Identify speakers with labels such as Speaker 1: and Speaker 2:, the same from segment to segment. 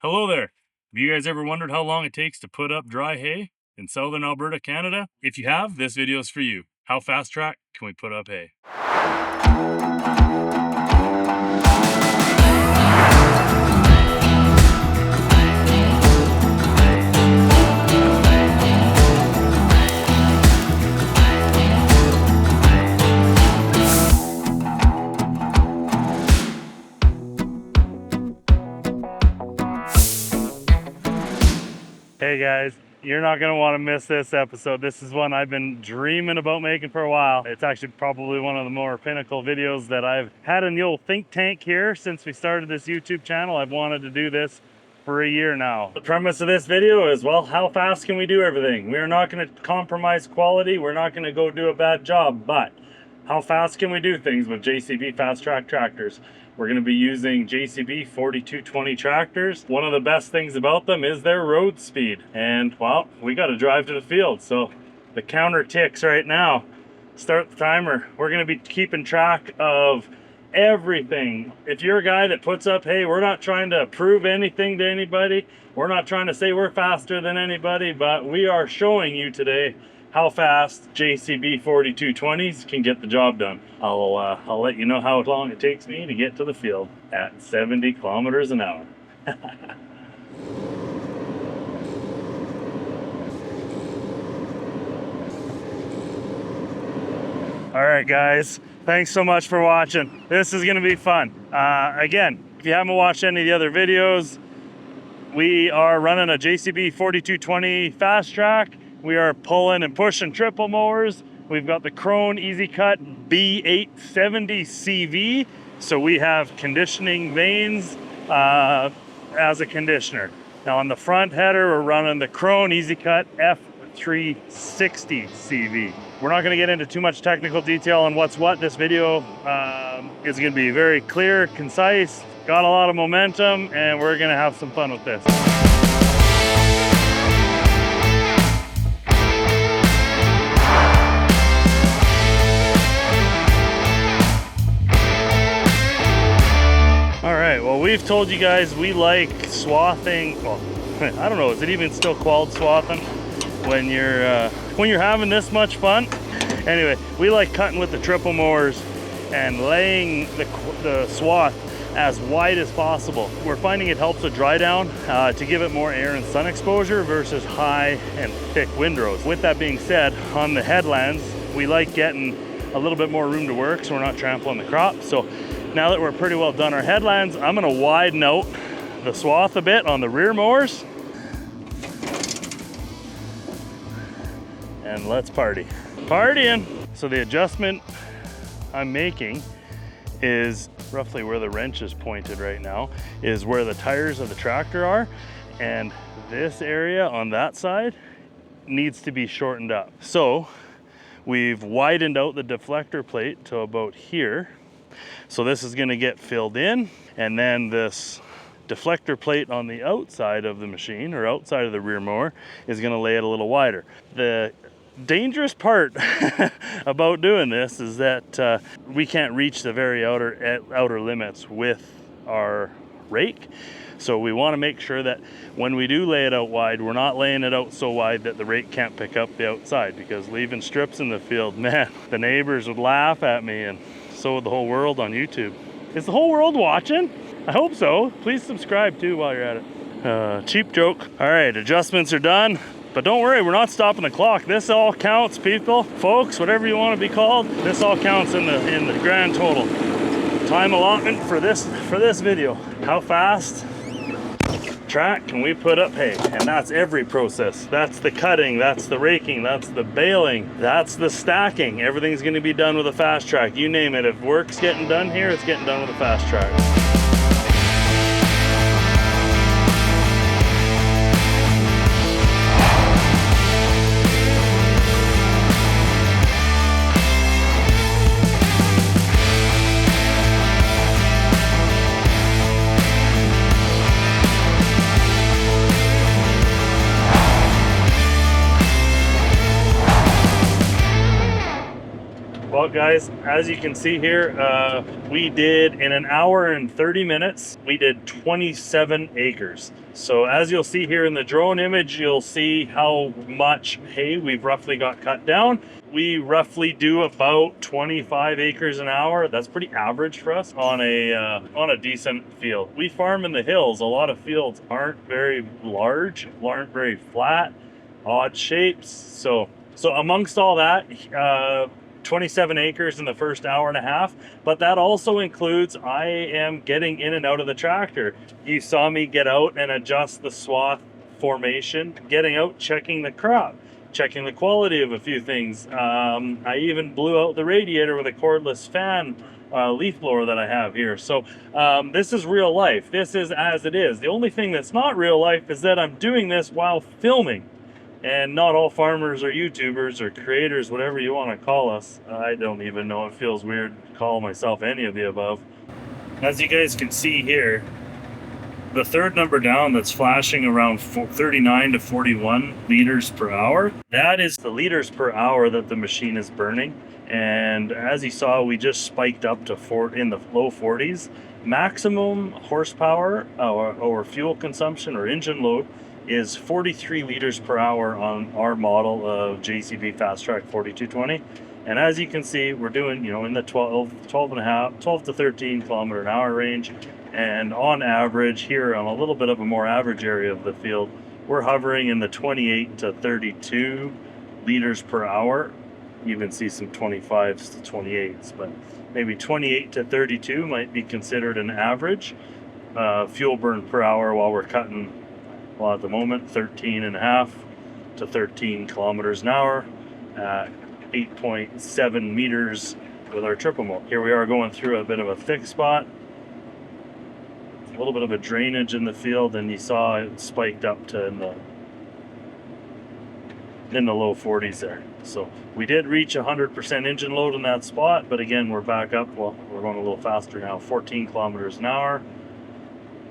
Speaker 1: Hello there. Have you guys ever wondered how long it takes to put up dry hay in southern Alberta, Canada? If you have, this video is for you. How fast track can we put up hay? Hey guys, you're not going to want to miss this episode. This is one I've been dreaming about making for a while. It's actually probably one of the more pinnacle videos that I've had in the old think tank here since we started this YouTube channel. I've wanted to do this for a year now. The premise of this video is, well, how fast can we do everything? We're not going to compromise quality. We're not going to go do a bad job, but how fast can we do things with JCB fast track tractors? We're going to be using JCB 4220 tractors. One of the best things about them is their road speed. And well, we got to drive to the field. So the counter ticks right now. Start the timer. We're going to be keeping track of everything. If you're a guy that puts up hay, we're not trying to prove anything to anybody. We're not trying to say we're faster than anybody, but we are showing you today how fast JCB 4220s can get the job done. I'll let you know how long it takes me to get to the field at 70 kilometers an hour. All right, guys, thanks so much for watching. This is gonna be fun. Again, if you haven't watched any of the other videos, we are running a JCB 4220 fast track. We are pulling and pushing triple mowers. We've got the Krone Easy Cut B870 CV. So we have conditioning vanes as a conditioner. Now on the front header, we're running the Krone Easy Cut F360 CV. We're not gonna get into too much technical detail on what's what. This video is gonna be very clear, concise, got a lot of momentum, and we're gonna have some fun with this. Well, we've told you guys we like swathing. Well, I don't know, is it even still called swathing when you're having this much fun? Anyway, we like cutting with the triple mowers and laying the swath as wide as possible. We're finding it helps with dry down to give it more air and sun exposure versus high and thick windrows. With that being said, on the headlands, we like getting a little bit more room to work so we're not trampling the crop. So now that we're pretty well done our headlands, I'm gonna widen out the swath a bit on the rear mowers. And let's party. Partying! So the adjustment I'm making is roughly where the wrench is pointed right now, is where the tires of the tractor are. And this area on that side needs to be shortened up. So we've widened out the deflector plate to about here. So this is going to get filled in, and then this deflector plate on the outside of the machine, or outside of the rear mower, is going to lay it a little wider. The dangerous part about doing this is that we can't reach the very outer limits with our rake. So we want to make sure that when we do lay it out wide, we're not laying it out so wide that the rake can't pick up the outside, because leaving strips in the field, man, the neighbors would laugh at me, and so would the whole world on YouTube. Is the whole world watching? I hope so. Please subscribe too while you're at it. Cheap joke. All right, adjustments are done, but don't worry, we're not stopping the clock. This all counts, people, folks, whatever you want to be called. This all counts in the grand total. Time allotment for this video. How fast track can we put up hay? And that's every process. That's the cutting, that's the raking, that's the baling, that's the stacking. Everything's going to be done with a fast track. You name it. If work's getting done here, it's getting done with a fast track. Well, Well, guys, as you can see here, we did in an hour and 30 minutes, we did 27 acres. So as you'll see here in the drone image, you'll see how much hay we've roughly got cut down. We roughly do about 25 acres an hour. That's pretty average for us on a decent field. We farm in the hills. A lot of fields aren't very large, aren't very flat, odd shapes. So amongst all that, 27 acres in the first hour and a half, but that also includes I am getting in and out of the tractor. You saw me get out and adjust the swath formation, getting out, checking the crop, checking the quality of a few things. I even blew out the radiator with a cordless fan leaf blower that I have here. So this is real life. This is as it is. The only thing that's not real life is that I'm doing this while filming. And not all farmers are YouTubers or creators, whatever you want to call us. I don't even know. It feels weird to call myself any of the above. As you guys can see here, the third number down that's flashing around 39 to 41 liters per hour, that is the liters per hour that the machine is burning. And as you saw, we just spiked up to in the low 40s. Maximum horsepower or fuel consumption or engine load is 43 liters per hour on our model of JCB Fast Track 4220. And as you can see, we're doing, in the 12 to 13 kilometer an hour range. And on average here on a little bit of a more average area of the field, we're hovering in the 28 to 32 liters per hour. You can see some 25s to 28s, but maybe 28 to 32 might be considered an average fuel burn per hour while we're cutting. Well, at the moment, 13.5 to 13 kilometers an hour at 8.7 meters with our triple motor. Here we are going through a bit of a thick spot. A little bit of a drainage in the field, and you saw it spiked up to in the low 40s there. So we did reach 100% engine load in that spot, but again, we're back up. Well, we're going a little faster now, 14 kilometers an hour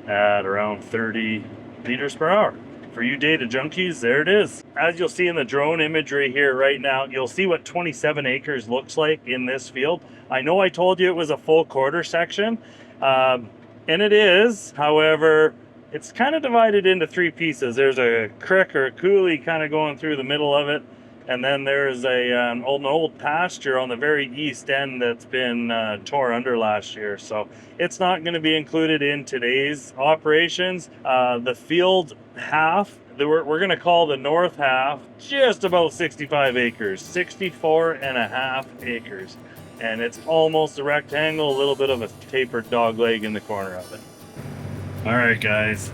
Speaker 1: at around 30 liters per hour. For you data junkies, there it is. As you'll see in the drone imagery here right now, you'll see what 27 acres looks like in this field. I know I told you it was a full quarter section, and it is. However, it's kind of divided into three pieces. There's a creek or a coulee kind of going through the middle of it, and then there's an old pasture on the very east end that's been tore under last year. So it's not going to be included in today's operations. The field half, we're going to call the north half just about 65 acres, 64 and a half acres. And it's almost a rectangle, a little bit of a tapered dog leg in the corner of it. All right, guys,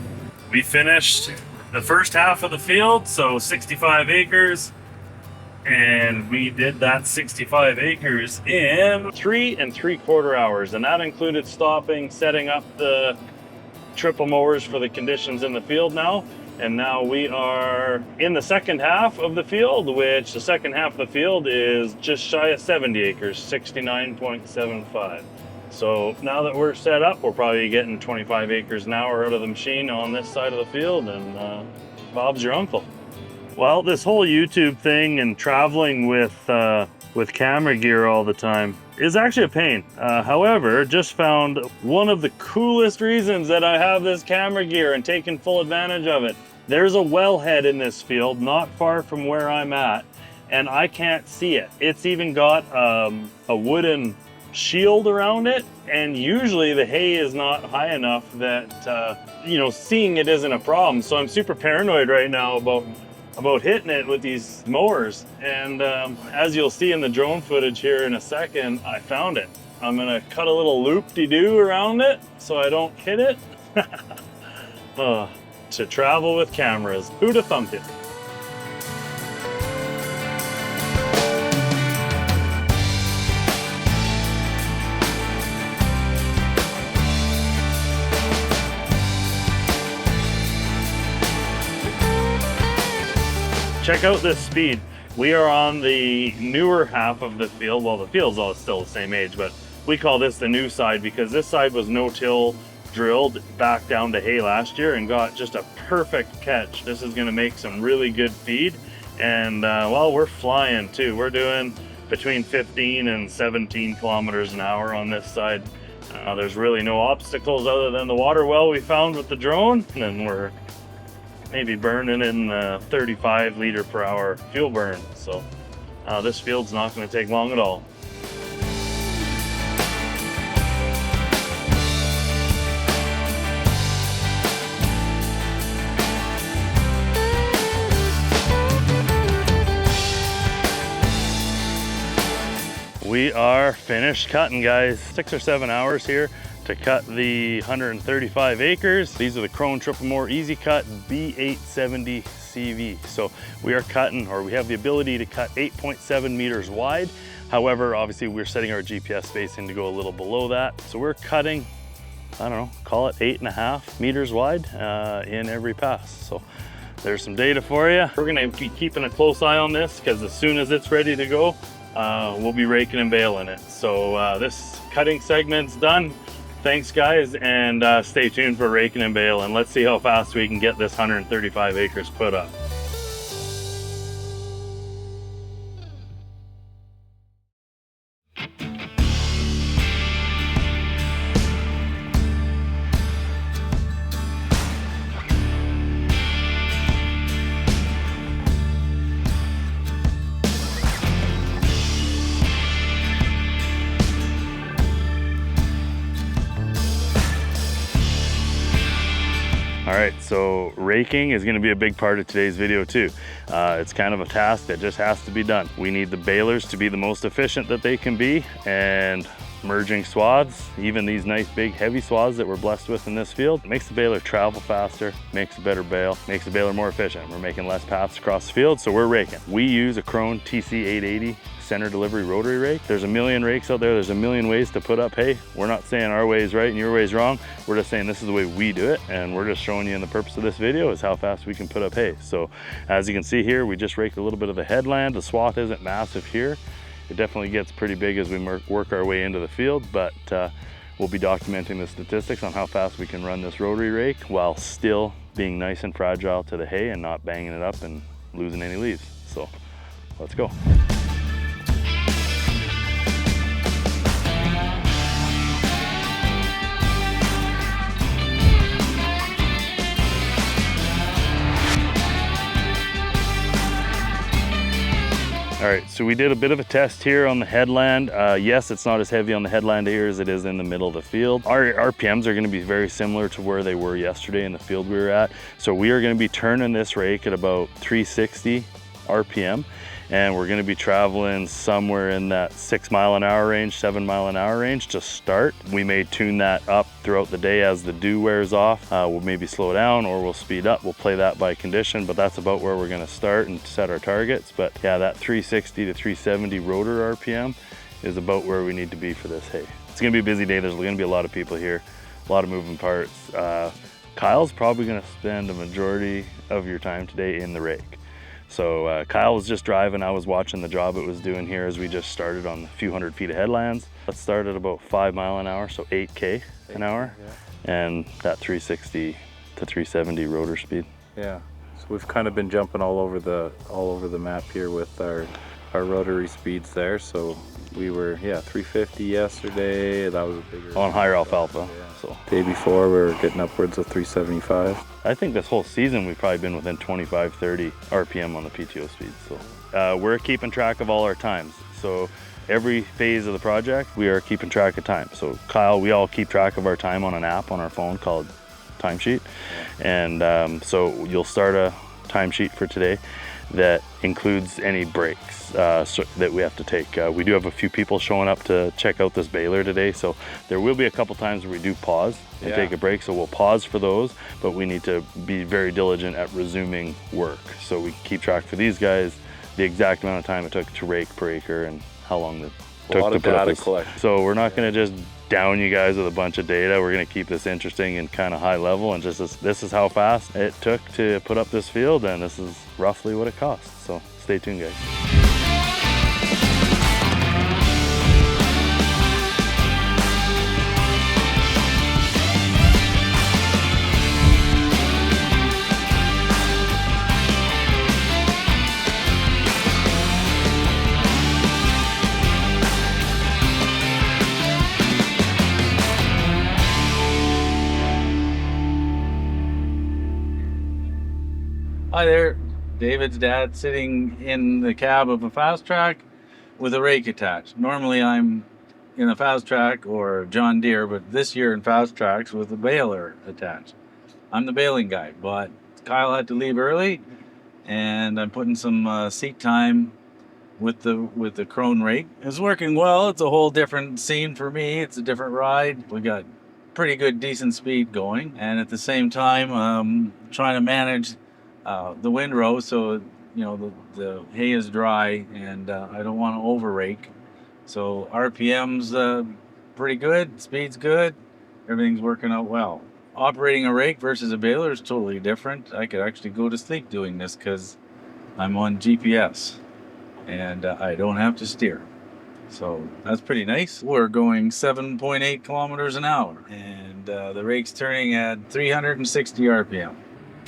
Speaker 1: we finished the first half of the field, so 65 acres. And we did that 65 acres in 3 3/4 hours. And that included stopping, setting up the triple mowers for the conditions in the field now. And now we are in the second half of the field, which the second half of the field is just shy of 70 acres, 69.75. So now that we're set up, we're probably getting 25 acres an hour out of the machine on this side of the field, and Bob's your uncle. Well, this whole YouTube thing and traveling with camera gear all the time is actually a pain. However, just found one of the coolest reasons that I have this camera gear and taking full advantage of it. There's a wellhead in this field not far from where I'm at, and I can't see it. It's even got a wooden shield around it, and usually the hay is not high enough that seeing it isn't a problem. So I'm super paranoid right now about hitting it with these mowers. And as you'll see in the drone footage here in a second, I found it. I'm gonna cut a little loop-de-doo around it so I don't hit it. To travel with cameras, who'da thumped it? Check out this speed. We are on the newer half of the field. Well, the field's all still the same age, but we call this the new side because this side was no-till drilled back down to hay last year and got just a perfect catch. This is gonna make some really good feed. And well, we're flying too. We're doing between 15 and 17 kilometers an hour on this side. There's really no obstacles other than the water well we found with the drone, and we're maybe burning in 35 liter per hour fuel burn. So this field's not going to take long at all. We are finished cutting, guys. 6 or 7 hours here to cut the 135 acres. These are the Krone Triple More Easy Cut B870 CV. So we are cutting, or we have the ability to cut 8.7 meters wide. However, obviously we're setting our GPS spacing to go a little below that. So we're cutting, I don't know, call it 8.5 meters wide in every pass. So there's some data for you. We're gonna be keeping a close eye on this because as soon as it's ready to go, we'll be raking and baling it. So this cutting segment's done. Thanks guys, and stay tuned for raking and baling. Let's see how fast we can get this 135 acres put up. All right, so raking is gonna be a big part of today's video too. It's kind of a task that just has to be done. We need the balers to be the most efficient that they can be, and merging swaths, even these nice big heavy swaths that we're blessed with in this field, makes the baler travel faster, makes a better bale, makes the baler more efficient. We're making less paths across the field, so we're raking. We use a Krone TC880 center delivery rotary rake. There's a million rakes out there. There's a million ways to put up hay. We're not saying our way is right and your way is wrong. We're just saying this is the way we do it, and we're just showing you in the purpose of this video is how fast we can put up hay. So as you can see here, we just raked a little bit of the headland. The swath isn't massive here. It definitely gets pretty big as we work our way into the field, but we'll be documenting the statistics on how fast we can run this rotary rake while still being nice and fragile to the hay and not banging it up and losing any leaves. So let's go. All right, so we did a bit of a test here on the headland. Yes, it's not as heavy on the headland here as it is in the middle of the field. Our RPMs are gonna be very similar to where they were yesterday in the field we were at. So we are gonna be turning this rake at about 360 RPM, and we're gonna be traveling somewhere in that 6 mile an hour range, 7 mile an hour range to start. We may tune that up throughout the day as the dew wears off. We'll maybe slow down or we'll speed up. We'll play that by condition, but that's about where we're gonna start and set our targets. But yeah, that 360 to 370 rotor RPM is about where we need to be for this hay. It's gonna be a busy day. There's gonna be a lot of people here, a lot of moving parts. Kyle's probably gonna spend a majority of your time today in the rake. So Kyle was just driving, I was watching the job it was doing here as we just started on a few hundred feet of headlands. Let's start at about 5 mile an hour, so 8K an hour, yeah. And that 360 to 370 rotor speed.
Speaker 2: Yeah, so we've kind of been jumping all over the map here with our rotary speeds there. So we were, 350 yesterday, that was a bigger
Speaker 1: on higher alfalfa.
Speaker 2: Yeah.
Speaker 1: So
Speaker 2: day before we were getting upwards of 375.
Speaker 1: I think this whole season we've probably been within 25-30 RPM on the PTO speed. So we're keeping track of all our times. So every phase of the project we are keeping track of time. So Kyle, we all keep track of our time on an app on our phone called Timesheet. And so you'll start a timesheet for today that includes any breaks that we have to take. We do have a few people showing up to check out this baler today, so there will be a couple times where we do pause and take a break, so we'll pause for those, but we need to be very diligent at resuming work. So we keep track for these guys, the exact amount of time it took to rake per acre and how long it took to put up this. So we're not gonna just down you guys with a bunch of data. We're gonna keep this interesting and kind of high level, and just this is how fast it took to put up this field, and this is roughly what it costs. So stay tuned, guys.
Speaker 3: Hi there, David's dad sitting in the cab of a fast track with a rake attached. Normally I'm in a fast track or John Deere, but this year in fast tracks with a baler attached. I'm the baling guy, but Kyle had to leave early, and I'm putting some seat time with the Krone rake. It's working well. It's a whole different scene for me. It's a different ride. We got pretty good, decent speed going, and at the same time, trying to manage the windrow so the hay is dry, and I don't want to over rake. So RPM's pretty good, speed's good, everything's working out well. Operating a rake versus a baler is totally different. I could actually go to sleep doing this because I'm on GPS and I don't have to steer. So that's pretty nice. We're going 7.8 kilometers an hour, and the rake's turning at 360 RPM.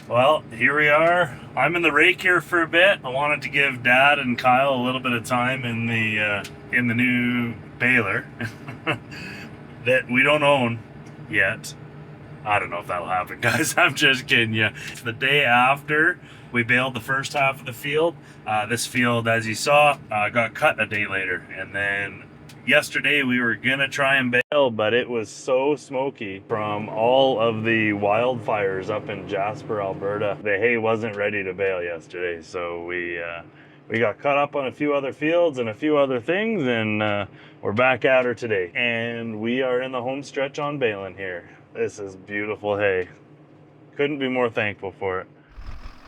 Speaker 1: Well, here we are. I'm in the rake here for a bit. I wanted to give Dad and Kyle a little bit of time in the new baler that we don't own yet. I don't know if that'll happen, guys. I'm just kidding you. It's the day after we baled the first half of the field. This field, as you saw, got cut a day later. And then yesterday we were gonna try and bale, but it was so smoky from all of the wildfires up in Jasper, Alberta. The hay wasn't ready to bale yesterday, so we got caught up on a few other fields and a few other things, and we're back at her today. And we are in the home stretch on baling here. This is beautiful hay. Couldn't be more thankful for it.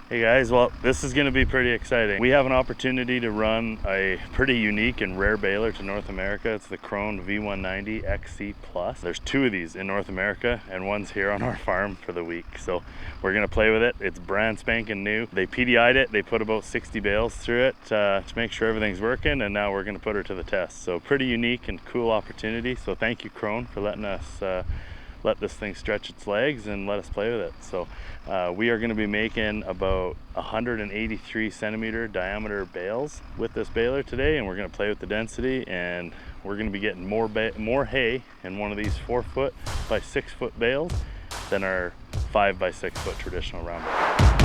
Speaker 1: Hey guys, well, this is gonna be pretty exciting. We have an opportunity to run a pretty unique and rare baler to North America. It's the Krone V190 XC Plus. There's two of these in North America, and one's here on our farm for the week. So we're gonna play with it. It's brand spanking new. They PDI'd it. They put about 60 bales through it to make sure everything's working, and now we're gonna put her to the test. So pretty unique and cool opportunity. So thank you, Krone, for letting us let this thing stretch its legs and let us play with it. So we are going to be making about 183 centimeter diameter bales with this baler today, and we're going to play with the density, and we're going to be getting more hay in one of these 4 foot by 6 foot bales than our 5 by 6 foot traditional round bale.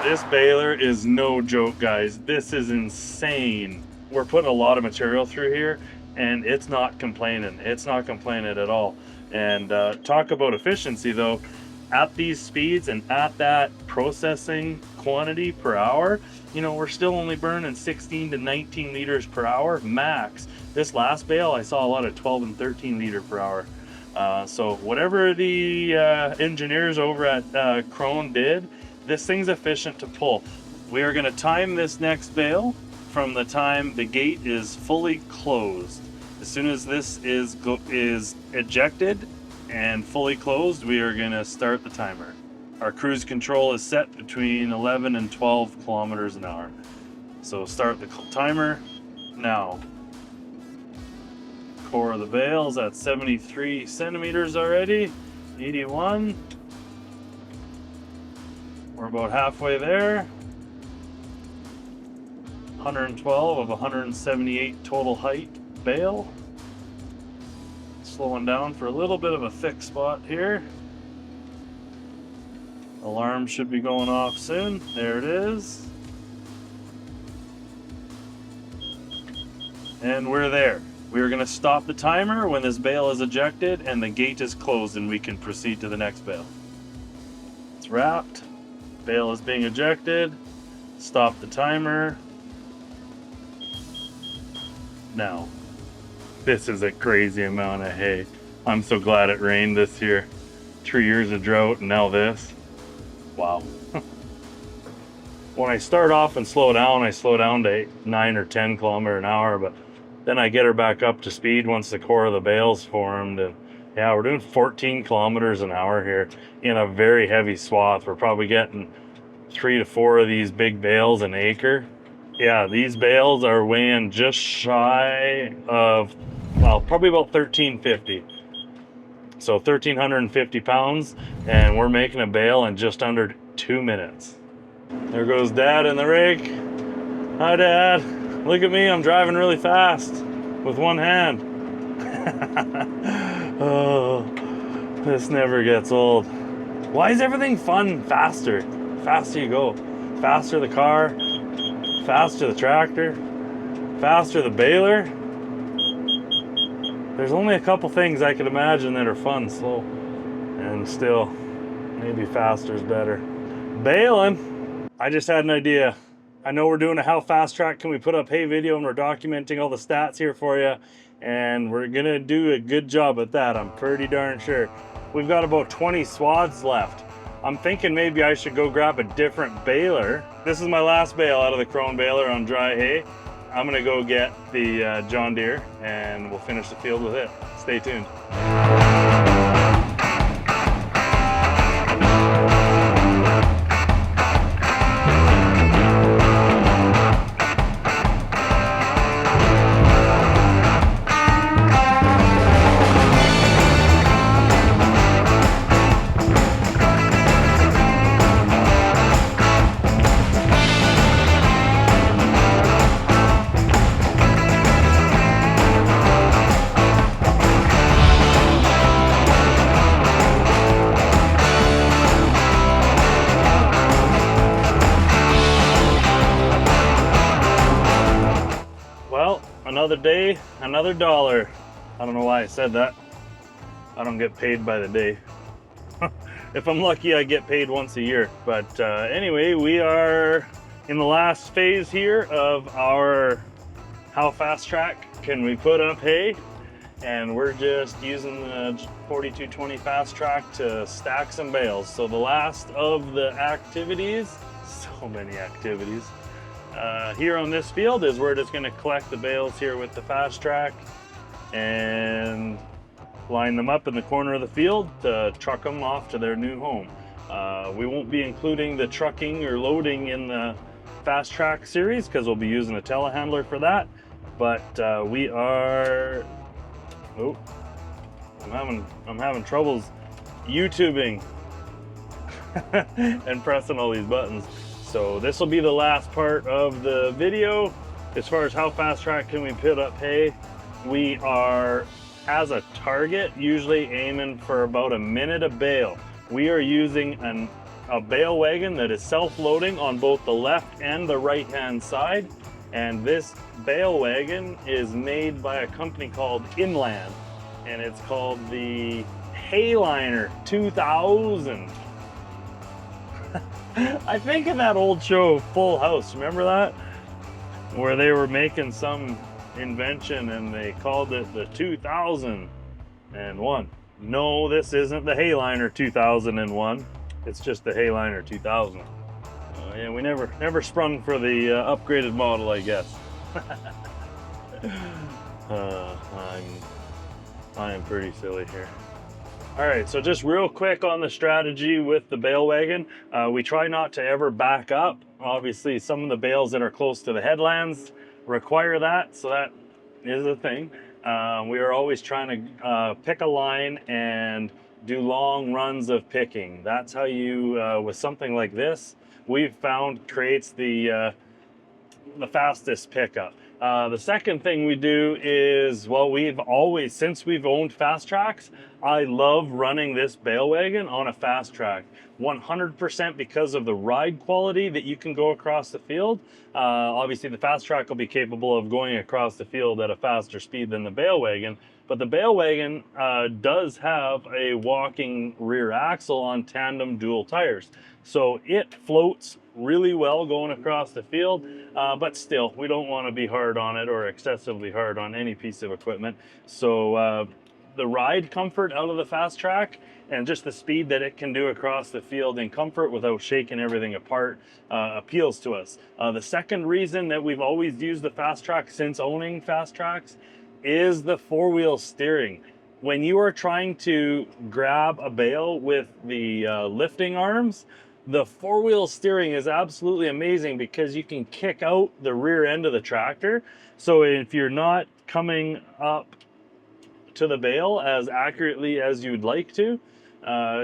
Speaker 1: This baler is no joke, guys. This is insane. We're putting a lot of material through here, and it's not complaining. It's not complaining at all. And talk about efficiency though, at these speeds and at that processing quantity per hour, you know, we're still only burning 16 to 19 liters per hour max. This last bale, I saw a lot of 12 and 13 liter per hour. So whatever the engineers over at Krone did, this thing's efficient to pull. We are going to time this next bale from the time the gate is fully closed. As soon as this is ejected and fully closed, we are going to start the timer. Our cruise control is set between 11 and 12 kilometers an hour. So start the timer now. Core of the bales at 73 centimeters already, 81. We're about halfway there. 112 of 178 total height bale. Slowing down for a little bit of a thick spot here. Alarm should be going off soon. There it is. And we're there. We're going to stop the timer when this bale is ejected and the gate is closed, and we can proceed to the next bale. It's wrapped. Bale is being ejected. Stop the timer. Now, this is a crazy amount of hay. I'm so glad it rained this year. 3 years of drought and now this. Wow. When I start off and slow down, I slow down to 9 or 10 kilometers an hour, but then I get her back up to speed once the core of the bale's formed. And yeah, we're doing 14 kilometers an hour here in a very heavy swath. We're probably getting 3 to 4 of these big bales an acre. Yeah, these bales are weighing just shy of well, probably about 1350. So 1,350 pounds, and we're making a bale in just under 2 minutes. There goes Dad in the rake. Hi, Dad. Look at me, I'm driving really fast with one hand. Oh, this never gets old. Why is everything fun faster? Faster you go. Faster the car, faster the tractor, faster the baler. There's only a couple things I could imagine that are fun slow, and still maybe faster is better. Baling. I just had an idea. I know we're doing a how fast track can we put up hay video, and we're documenting all the stats here for you, and we're gonna do a good job at that, I'm pretty darn sure. We've got about 20 swaths left. I'm thinking maybe I should go grab a different baler. This is my last bale out of the Krone baler on dry hay. I'm gonna go get the John Deere and we'll finish the field with it. Stay tuned. Another day, another dollar. I don't know why I said that. I don't get paid by the day. If I'm lucky, I get paid once a year. But anyway, we are in the last phase here of our how fast track can we put up hay, and we're just using the 4220 fast track to stack some bales. So the last of the activities, so many activities, here on this field is we're just going to collect the bales here with the fast track and line them up in the corner of the field to truck them off to their new home. We won't be including the trucking or loading in the fast track series because we'll be using a telehandler for that, but we are, oh, I'm having troubles YouTubing and pressing all these buttons. So this will be the last part of the video. As far as how fast track can we put up hay, we are, as a target, usually aiming for about a minute a bale. We are using a bale wagon that is self-loading on both the left and the right hand side. And this bale wagon is made by a company called Inland, and it's called the Hayliner 2000. I think of that old show Full House, remember that? Where they were making some invention and they called it the 2001. No, this isn't the Hayliner 2001. It's just the Hayliner 2000. Yeah, we never sprung for the upgraded model, I guess. I am pretty silly here. All right, so just real quick on the strategy with the bale wagon. We try not to ever back up. Obviously, some of the bales that are close to the headlands require that, so that is a thing. We are always trying to pick a line and do long runs of picking. That's how you, with something like this, we've found creates the fastest pickup. The second thing we do is, well, we've always, since we've owned fast tracks, I love running this bale wagon on a fast track. 100% because of the ride quality that you can go across the field. Obviously the fast track will be capable of going across the field at a faster speed than the bale wagon, but the bale wagon does have a walking rear axle on tandem dual tires. So it floats really well going across the field, but still, we don't want to be hard on it or excessively hard on any piece of equipment. So the ride comfort out of the fast track and just the speed that it can do across the field in comfort without shaking everything apart appeals to us. The second reason that we've always used the fast track since owning fast tracks is the four-wheel steering. When you are trying to grab a bale with the lifting arms, the four-wheel steering is absolutely amazing because you can kick out the rear end of the tractor. So if you're not coming up to the bale as accurately as you'd like to,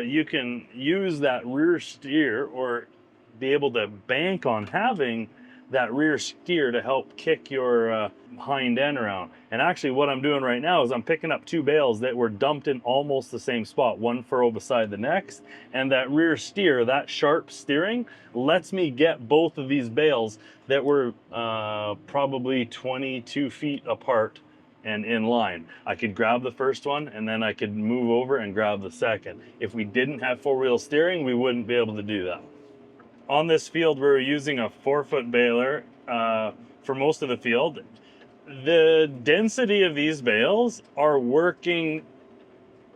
Speaker 1: you can use that rear steer or be able to bank on having that rear steer to help kick your hind end around. And actually what I'm doing right now is I'm picking up 2 bales that were dumped in almost the same spot, one furrow beside the next, and that rear steer, that sharp steering, lets me get both of these bales that were probably 22 feet apart and in line. I could grab the first one and then I could move over and grab the second. If we didn't have 4-wheel steering, we wouldn't be able to do that. On this field, we're using a 4-foot baler for most of the field. The density of these bales are working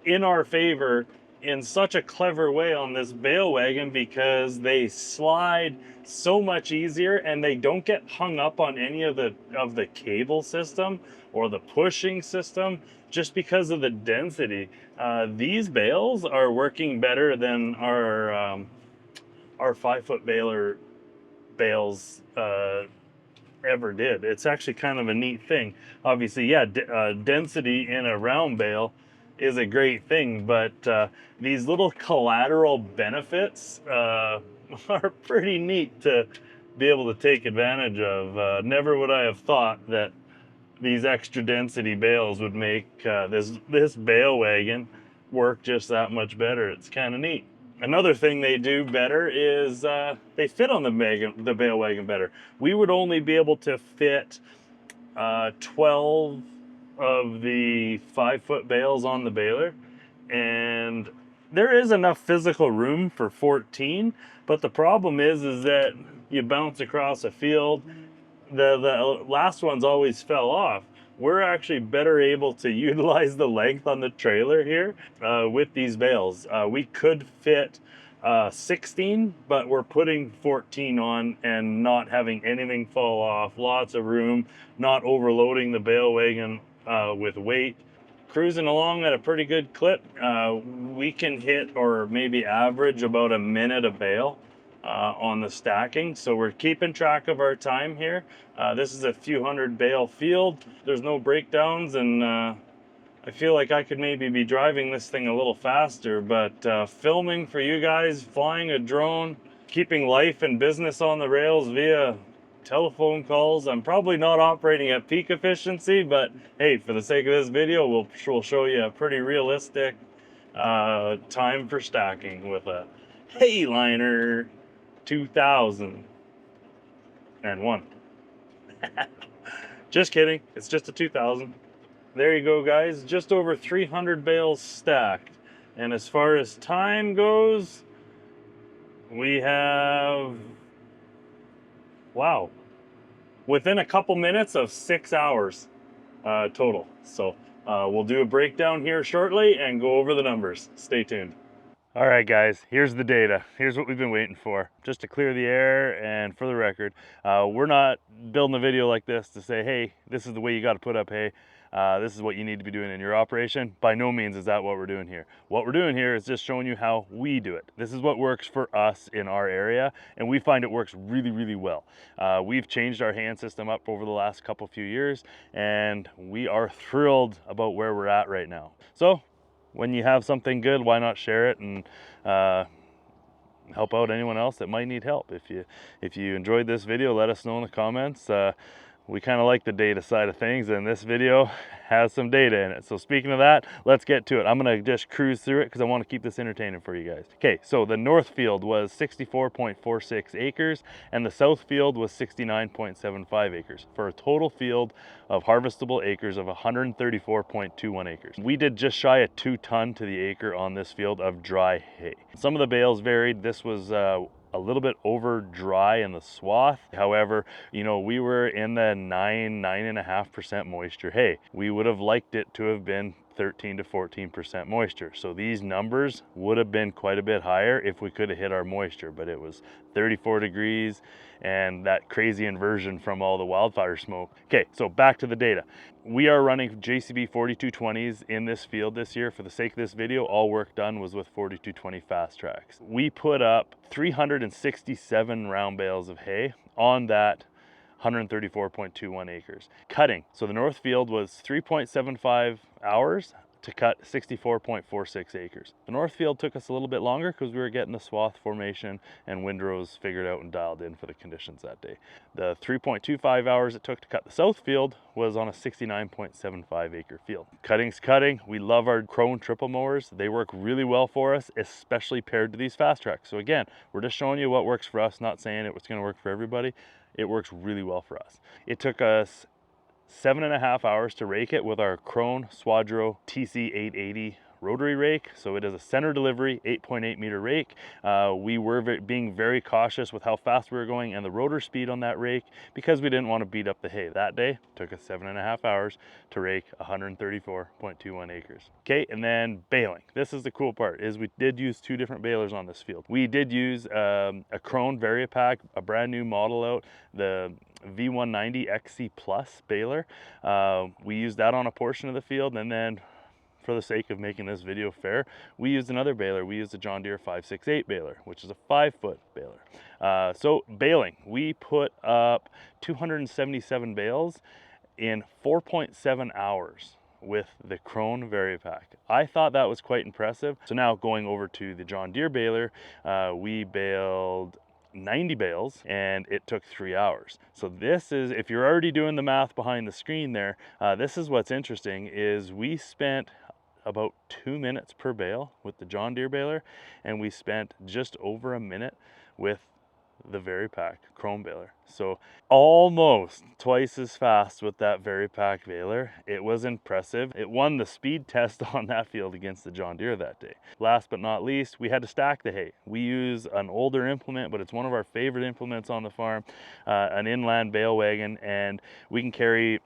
Speaker 1: in our favor in such a clever way on this bale wagon because they slide so much easier and they don't get hung up on any of the cable system or the pushing system just because of the density. These bales are working better than our 5-foot baler bales ever did. It's actually kind of a neat thing. Obviously, yeah, density in a round bale is a great thing, but these little collateral benefits are pretty neat to be able to take advantage of. Never would I have thought that these extra density bales would make this bale wagon work just that much better. It's kind of neat. Another thing they do better is they fit on the bale wagon better. We would only be able to fit 12 of the 5-foot bales on the baler, and there is enough physical room for 14, but the problem is that you bounce across a field. The last ones always fell off. We're actually better able to utilize the length on the trailer here with these bales. We could fit 16, but we're putting 14 on and not having anything fall off. Lots of room, not overloading the bale wagon with weight. Cruising along at a pretty good clip. We can hit or maybe average about a minute a bale on the stacking, so we're keeping track of our time here. This is a few hundred bale field. There's no breakdowns, and I feel like I could maybe be driving this thing a little faster, but filming for you guys, flying a drone, keeping life and business on the rails via telephone calls. I'm probably not operating at peak efficiency, but hey, for the sake of this video, we'll show you a pretty realistic time for stacking with a Hayliner 2001. Just kidding, it's just a 2000. There you go, guys, just over 300 bales stacked. And as far as time goes, we have, wow, within a couple minutes of 6 hours total. So we'll do a breakdown here shortly and go over the numbers. Stay tuned. All right, guys, here's the data. Here's what we've been waiting for. Just to clear the air and for the record, we're not building a video like this to say, hey, this is the way you got to put up hay. This is what you need to be doing in your operation. By no means is that what we're doing here. What we're doing here is just showing you how we do it. This is what works for us in our area, and we find it works really, really well. We've changed our hand system up over the last few years, and we are thrilled about where we're at right now. So when you have something good, why not share it and help out anyone else that might need help? If you enjoyed this video, let us know in the comments. We kind of like the data side of things, and this video has some data in it. So speaking of that, let's get to it. I'm gonna just cruise through it because I want to keep this entertaining for you guys. Okay, so the north field was 64.46 acres and the south field was 69.75 acres for a total field of harvestable acres of 134.21 acres. We did just shy of 2 ton to the acre on this field of dry hay. Some of the bales varied. This was a little bit over dry in the swath. However, you know, we were in the 9.5% moisture hay. We would have liked it to have been 13 to 14% moisture. So these numbers would have been quite a bit higher if we could have hit our moisture, but it was 34 degrees and that crazy inversion from all the wildfire smoke. Okay, so back to the data. We are running JCB 4220s in this field this year. For the sake of this video, all work done was with 4220 fast tracks. We put up 367 round bales of hay on that 134.21 acres. Cutting, so the north field was 3.75 hours to cut 64.46 acres. The north field took us a little bit longer because we were getting the swath formation and windrows figured out and dialed in for the conditions that day. The 3.25 hours it took to cut the south field was on a 69.75 acre field. Cutting's cutting. We love our Krone triple mowers. They work really well for us, especially paired to these fast tracks. So again, we're just showing you what works for us, not saying it was going to work for everybody. It works really well for us. It took us 7.5 hours to rake it with our Krone Swadro TC880 rotary rake. So it is a center delivery 8.8 meter rake. We were being very cautious with how fast we were going and the rotor speed on that rake because we didn't want to beat up the hay. That day it took us 7.5 hours to rake 134.21 acres. Okay, and then baling. This is the cool part, is we did use 2 different balers on this field. We did use a Krone Varipack, a brand new model out, the V190 XC Plus baler. We used that on a portion of the field, and then for the sake of making this video fair, we used another baler. We used a John Deere 568 baler, which is a 5-foot baler. So baling, we put up 277 bales in 4.7 hours with the Krone Varipack. I thought that was quite impressive. So now going over to the John Deere baler, we baled 90 bales and it took 3 hours. So this is, if you're already doing the math behind the screen there, this is what's interesting, is we spent about 2 minutes per bale with the John Deere baler, and we spent just over a minute with the Varipack Krone baler. So almost twice as fast with that Varipack baler. It was impressive. It won the speed test on that field against the John Deere that day. Last but not least, we had to stack the hay. We use an older implement, but it's one of our favorite implements on the farm, an inland bale wagon, and we can carry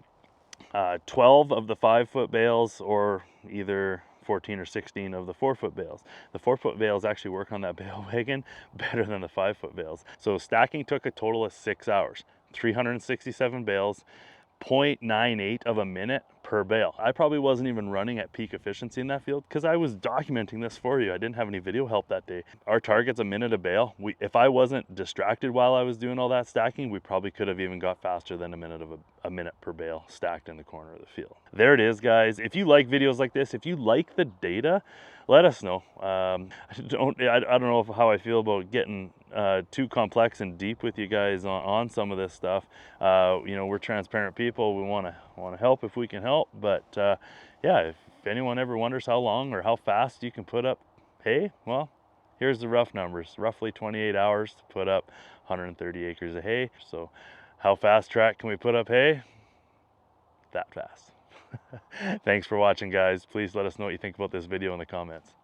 Speaker 1: 12 of the 5-foot bales or either 14 or 16 of the 4-foot bales. The 4-foot bales actually work on that bale wagon better than the 5-foot bales. So stacking took a total of 6 hours, 367 bales, 0.98 of a minute per bale. I probably wasn't even running at peak efficiency in that field because I was documenting this for you. I didn't have any video help that day. Our target's a minute a bale. If I wasn't distracted while I was doing all that stacking, we probably could have even got faster than a minute per bale stacked in the corner of the field. There it is, guys. If you like videos like this, if you like the data, let us know. I don't know how I feel about getting too complex and deep with you guys on some of this stuff. You know, we're transparent people. We want to help if we can help. But yeah, if anyone ever wonders how long or how fast you can put up hay, well, here's the rough numbers. Roughly 28 hours to put up 130 acres of hay. So how fast track can we put up hay? That fast. Thanks for watching, guys. Please let us know what you think about this video in the comments.